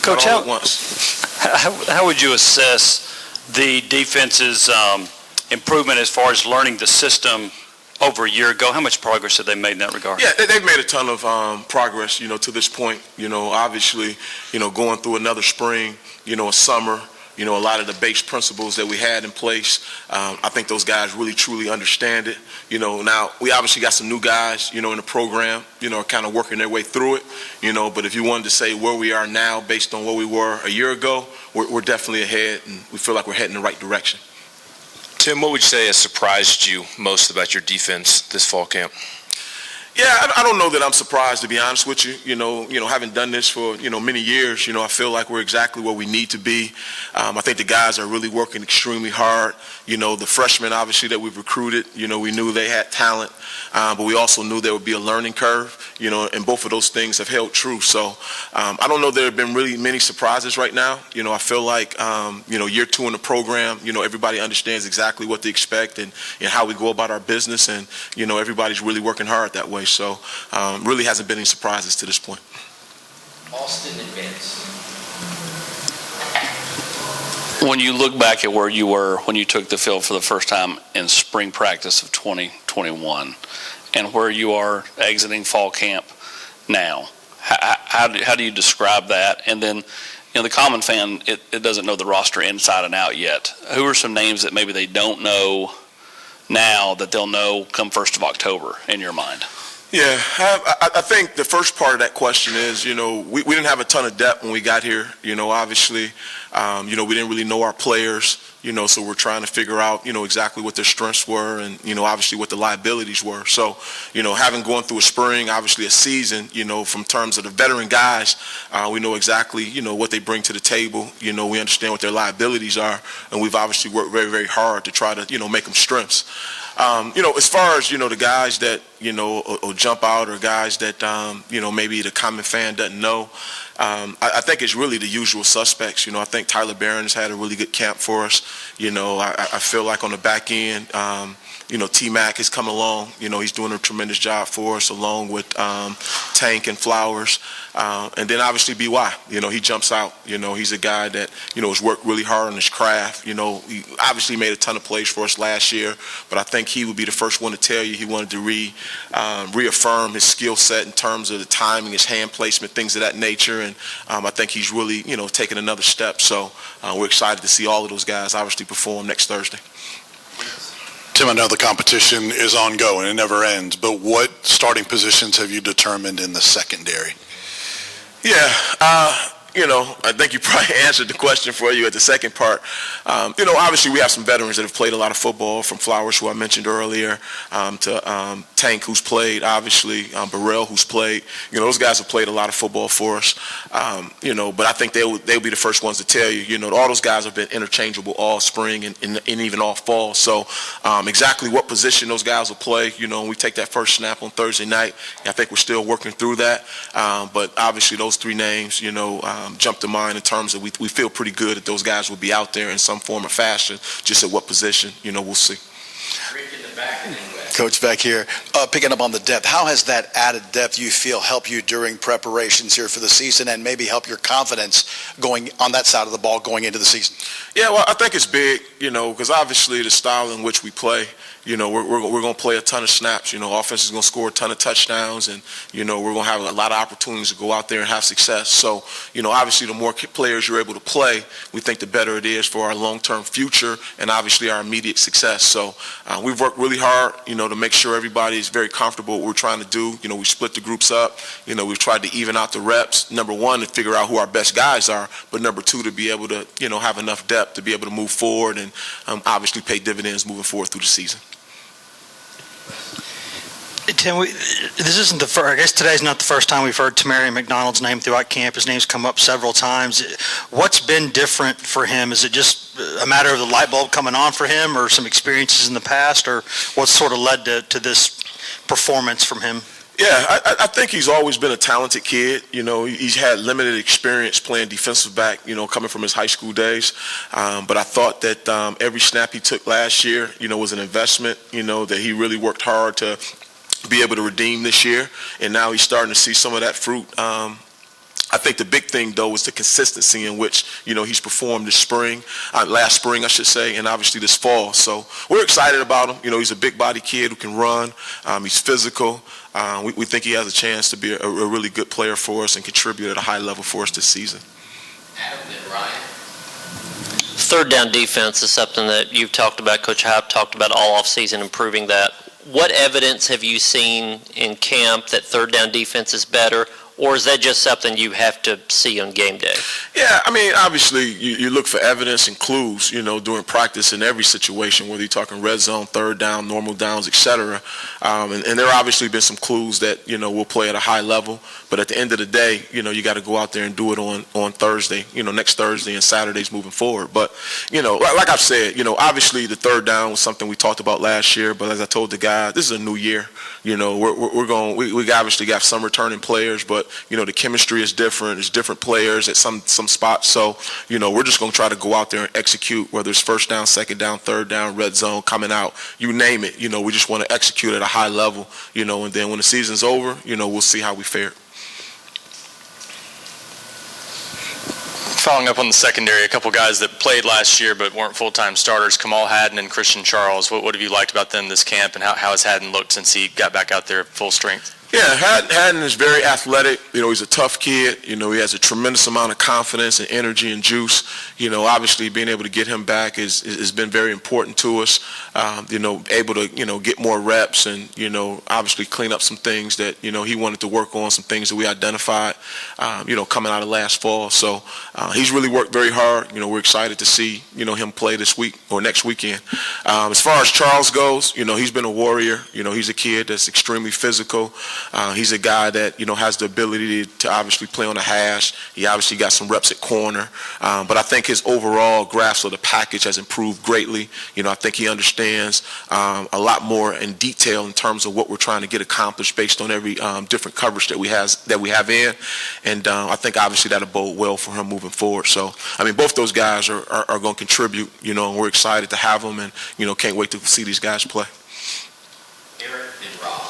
Coach, all at once. how would you assess the defense's improvement as far as learning the system over a year ago? How much progress have they made in that regard? Yeah, they've made a ton of progress, to this point. Obviously, going through another spring, a summer, a lot of the base principles that we had in place. I think those guys really, truly understand it. Now we obviously got some new guys, in the program, kind of working their way through it, but if you wanted to say where we are now based on where we were a year ago, we're definitely ahead, and we feel like we're heading in the right direction. Tim, what would you say has surprised you most about your defense this fall camp? Yeah, I don't know that I'm surprised, to be honest with you. Having done this for, many years, I feel like we're exactly where we need to be. I think the guys are really working extremely hard. The freshmen, obviously, that we've recruited, we knew they had talent, but we also knew there would be a learning curve, and both of those things have held true. So I don't know there have been really many surprises right now. I feel like, year two in the program, everybody understands exactly what to expect and how we go about our business, and, everybody's really working hard that way. So really hasn't been any surprises to this point. Austin advanced. When you look back at where you were when you took the field for the first time in spring practice of 2021 and where you are exiting fall camp now, how do you describe that? And then, the common fan, it doesn't know the roster inside and out yet. Who are some names that maybe they don't know now that they'll know come 1st of October in your mind? Yeah, I think the first part of that question is, we didn't have a ton of depth when we got here. Obviously, we didn't really know our players, so we're trying to figure out, exactly what their strengths were and, obviously what the liabilities were. So, having gone through a spring, obviously a season, from terms of the veteran guys, we know exactly, what they bring to the table. We understand what their liabilities are, and we've obviously worked very, very hard to try to, make them strengths. As far as, the guys that, will jump out or guys that, maybe the common fan doesn't know, I think it's really the usual suspects. I think Tyler Barron's had a really good camp for us. I feel like on the back end, T-Mac has come along. He's doing a tremendous job for us along with Tank and Flowers. And then obviously B.Y., he jumps out. He's a guy that, has worked really hard on his craft. He obviously made a ton of plays for us last year, but I think he would be the first one to tell you he wanted to reaffirm his skill set in terms of the timing, his hand placement, things of that nature. And I think he's really, taken another step. So we're excited to see all of those guys obviously perform next Thursday. Tim, I know the competition is ongoing. It never ends. But what starting positions have you determined in the secondary? Yeah, I think you probably answered the question for you at the second part. Obviously we have some veterans that have played a lot of football, from Flowers, who I mentioned earlier, to Tank, who's played, obviously, Burrell, who's played. Those guys have played a lot of football for us. But I think they'll be the first ones to tell you, all those guys have been interchangeable all spring and even all fall. So exactly what position those guys will play, when we take that first snap on Thursday night, I think we're still working through that. But obviously those three names, jump to mind in terms of we feel pretty good that those guys will be out there in some form or fashion. Just at what position, we'll see. Coach, back here, picking up on the depth, how has that added depth you feel help you during preparations here for the season and maybe help your confidence going on that side of the ball going into the season? Yeah, well, I think it's big, because obviously the style in which we play, we're going to play a ton of snaps. Offense is going to score a ton of touchdowns, and, we're going to have a lot of opportunities to go out there and have success. So, obviously the more players you're able to play, we think the better it is for our long-term future and obviously our immediate success. So we've worked really hard, to make sure everybody is very comfortable with what we're trying to do. We split the groups up. We've tried to even out the reps. Number one, to figure out who our best guys are, but number two, to be able to, have enough depth to be able to move forward and obviously pay dividends moving forward through the season. Tim, this isn't the first. I guess today's not the first time we've heard Tamari McDonald's name throughout camp. His name's come up several times. What's been different for him? Is it just a matter of the light bulb coming on for him, or some experiences in the past, or what's sort of led to this performance from him? Yeah, I think he's always been a talented kid. He's had limited experience playing defensive back, coming from his high school days. But I thought that every snap he took last year, was an investment, that he really worked hard to be able to redeem this year. And now he's starting to see some of that fruit I think the big thing, though, is the consistency in which, he's performed this last spring, I should say, and obviously this fall. So we're excited about him. He's a big body kid who can run. He's physical. We think he has a chance to be a really good player for us and contribute at a high level for us this season. Adam and Ryan. Third down defense is something that you've talked about, Coach Hype talked about all offseason, improving that. What evidence have you seen in camp that third down defense is better, or is that just something you have to see on game day? Yeah, I mean, obviously, you look for evidence and clues, during practice in every situation, whether you're talking red zone, third down, normal downs, et cetera. And there obviously been some clues that, we'll play at a high level. But at the end of the day, you got to go out there and do it on Thursday, next Thursday and Saturdays moving forward. But, like I've said, obviously the third down was something we talked about last year. But as I told the guys, this is a new year. We obviously got some returning players, but, the chemistry is different. It's different players at some spots. So, we're just going to try to go out there and execute, whether it's first down, second down, third down, red zone, coming out, you name it. We just want to execute at a high level, and then when the season's over, we'll see how we fare. Following up on the secondary, a couple guys that played last year but weren't full-time starters, Kamal Haddon and Christian Charles. What have you liked about them this camp, and how has Haddon looked since he got back out there at full strength? Yeah, Haddon is very athletic. He's a tough kid. He has a tremendous amount of confidence and energy and juice. Obviously being able to get him back has been very important to us. Able to, get more reps and, obviously clean up some things that, he wanted to work on, some things that we identified, coming out of last fall. So he's really worked very hard. We're excited to see, him play this week or next weekend. As far as Charles goes, he's been a warrior. He's a kid that's extremely physical. He's a guy that, has the ability to obviously play on the hash. He obviously got some reps at corner. But I think his overall grasp of the package has improved greatly. I think he understands a lot more in detail in terms of what we're trying to get accomplished based on every different coverage that we have in. And I think obviously that'll bode well for him moving forward. So, I mean, both those guys are going to contribute, and we're excited to have them and, can't wait to see these guys play. Eric and Rob.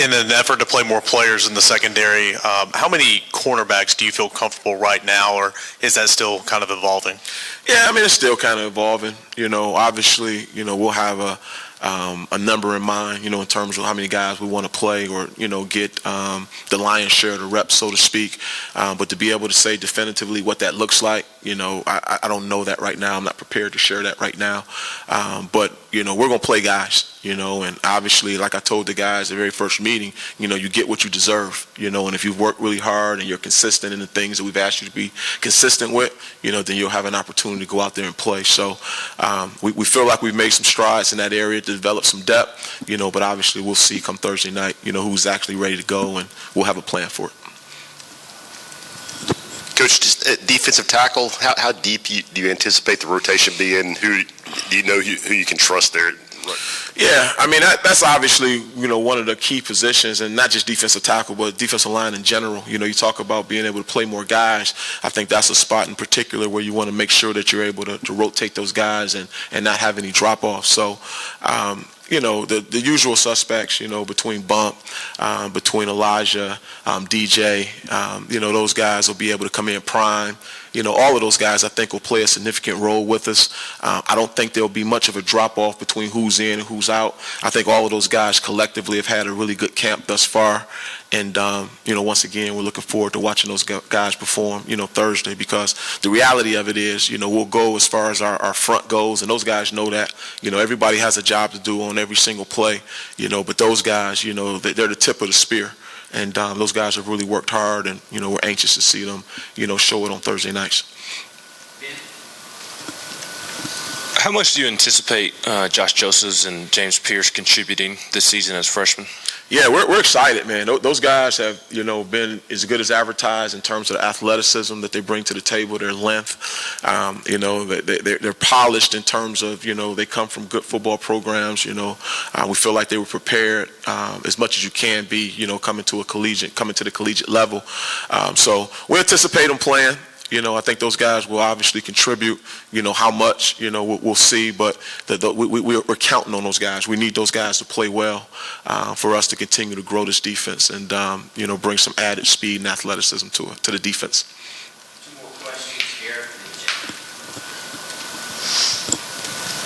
In an effort to play more players in the secondary, how many cornerbacks do you feel comfortable right now, or is that still kind of evolving? Yeah, I mean, it's still kind of evolving. Obviously, we'll have a number in mind, in terms of how many guys we want to play or, get the lion's share of the reps, so to speak. But to be able to say definitively what that looks like, I don't know that right now. I'm not prepared to share that right now. But, we're going to play guys, and obviously, like I told the guys at the very first meeting, you get what you deserve, and if you've worked really hard and you're consistent in the things that we've asked you to be consistent with, then you'll have an opportunity to go out there and play. So we feel like we've made some strides in that area to develop some depth, but obviously we'll see come Thursday night, who's actually ready to go, and we'll have a plan for it. Coach, just at defensive tackle, how deep do you anticipate the rotation being? Who do you know who you can trust there? Yeah, I mean, that's obviously, one of the key positions, and not just defensive tackle, but defensive line in general. You talk about being able to play more guys. I think that's a spot in particular where you want to make sure that you're able to rotate those guys and not have any drop-offs. So, the usual suspects, between Bump, between Elijah, DJ, those guys will be able to come in prime. All of those guys, I think, will play a significant role with us. I don't think there'll be much of a drop-off between who's in and who's out. I think all of those guys collectively have had a really good camp thus far. And, once again, we're looking forward to watching those guys perform, Thursday, because the reality of it is, we'll go as far as our front goes, and those guys know that. Everybody has a job to do on every single play, but those guys, they're the tip of the spear. And those guys have really worked hard, and, we're anxious to see them, show it on Thursday nights. How much do you anticipate Josh Josephs and James Pierce contributing this season as freshmen? Yeah, we're excited, man. Those guys have, been as good as advertised in terms of the athleticism that they bring to the table, their length. They're polished in terms of, they come from good football programs. We feel like they were prepared as much as you can be, coming to the collegiate level. So we anticipate them playing. I think those guys will obviously contribute. How much, we'll see, but we're counting on those guys. We need those guys to play well for us to continue to grow this defense and, bring some added speed and athleticism to the defense.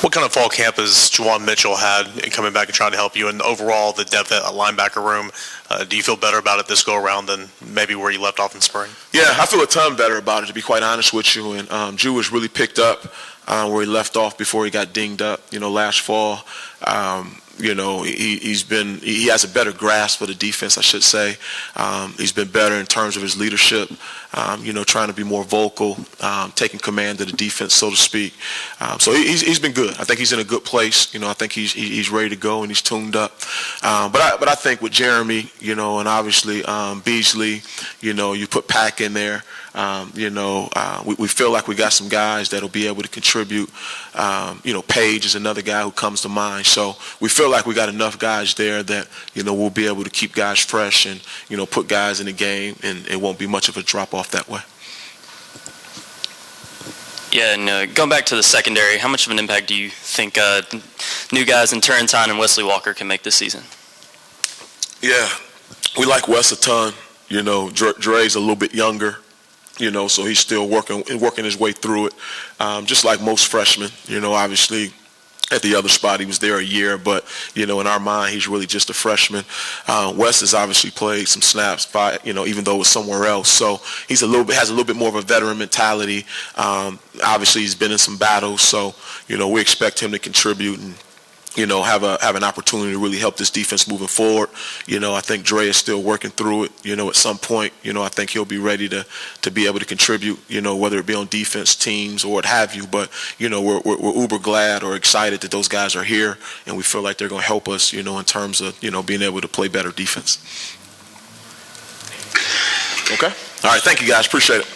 What kind of fall camp has Juwan Mitchell had in coming back and trying to help you? And overall, the depth at linebacker room, do you feel better about it this go around than maybe where you left off in spring? Yeah, I feel a ton better about it, to be quite honest with you. And Jew has really picked up where he left off before he got dinged up, last fall. He has a better grasp of the defense, I should say. He's been better in terms of his leadership, trying to be more vocal, taking command of the defense, so to speak. So he's been good. I think he's in a good place. I think he's ready to go and he's tuned up. But I think with Jeremy, and obviously Beasley, you put Pack in there. We feel like we got some guys that'll be able to contribute. Page is another guy who comes to mind. So we feel like we got enough guys there that, we'll be able to keep guys fresh and, put guys in the game, and it won't be much of a drop-off that way. Yeah, and going back to the secondary, how much of an impact do you think new guys in Turrentine and Wesley Walker can make this season? Yeah, we like Wes a ton. Dre's a little bit younger. So he's still working his way through it, just like most freshmen. Obviously at the other spot he was there a year, but in our mind he's really just a freshman. Wes has obviously played some snaps, even though it was somewhere else. So has a little bit more of a veteran mentality. Obviously he's been in some battles, so we expect him to contribute and have an opportunity to really help this defense moving forward. I think Dre is still working through it. At some point, I think he'll be ready to be able to contribute, whether it be on defense, teams, or what have you. But, we're uber glad or excited that those guys are here, and we feel like they're going to help us, in terms of, being able to play better defense. Okay? All right. Thank you, guys. Appreciate it.